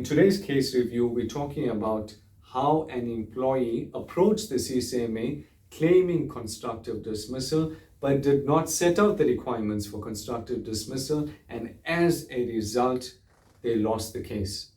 today's case review, we're talking about how an employee approached the CCMA claiming constructive dismissal, but did not set out the requirements for constructive dismissal, and as a result, they lost the case.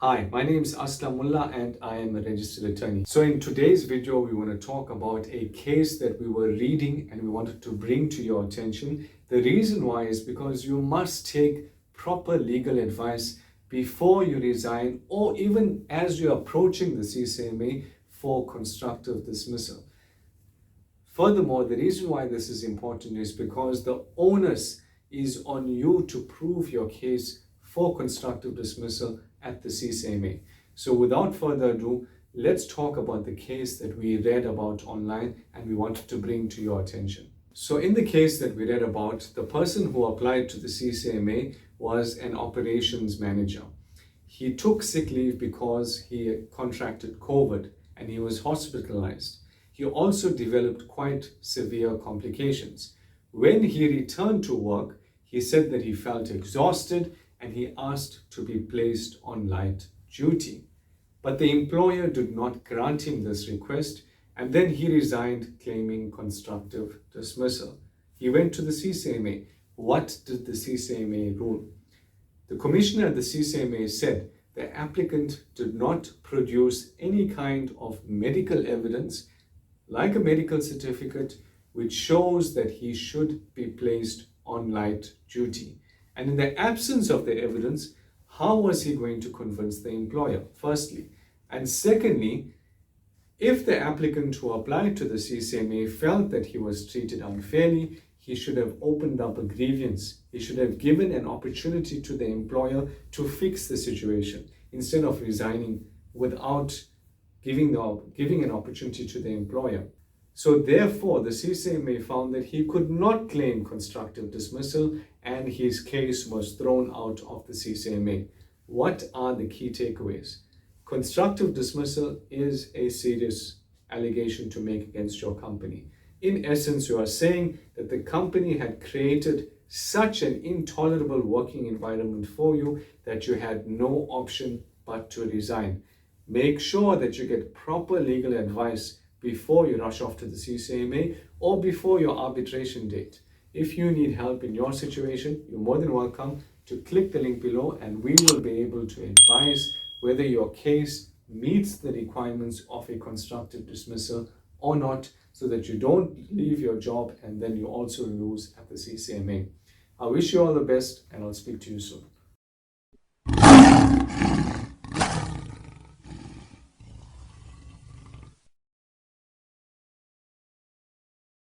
Hi, my name is Aslam Moolla and I am a registered attorney. So in today's video, we want to talk about a case that we were reading and we wanted to bring to your attention. The reason why is because you must take proper legal advice before you resign, or even as you're approaching the CCMA for constructive dismissal. Furthermore, the reason why this is important is because the onus is on you to prove your case for constructive dismissal at the CCMA. So without further ado, let's talk about the case that we read about online and we wanted to bring to your attention. So in the case that we read about, the person who applied to the CCMA was an operations manager. He took sick leave because he contracted COVID and he was hospitalized. He also developed quite severe complications. When he returned to work, he said that he felt exhausted and he asked to be placed on light duty. But the employer did not grant him this request, and then he resigned claiming constructive dismissal. He went to the CCMA. What did the CCMA rule? The commissioner at the CCMA said the applicant did not produce any kind of medical evidence, like a medical certificate, which shows that he should be placed on light duty. And in the absence of the evidence, how was he going to convince the employer, firstly? And secondly, if the applicant who applied to the CCMA felt that he was treated unfairly, he should have opened up a grievance. He should have given an opportunity to the employer to fix the situation instead of resigning without giving an opportunity to the employer. So therefore, the CCMA found that he could not claim constructive dismissal and his case was thrown out of the CCMA. What are the key takeaways? Constructive dismissal is a serious allegation to make against your company. In essence, you are saying that the company had created such an intolerable working environment for you that you had no option but to resign. Make sure that you get proper legal advice before you rush off to the CCMA or before your arbitration date. If you need help in your situation, you're more than welcome to click the link below and we will be able to advise whether your case meets the requirements of a constructive dismissal or not, so that you don't leave your job and then you also lose at the CCMA. I wish you all the best and I'll speak to you soon.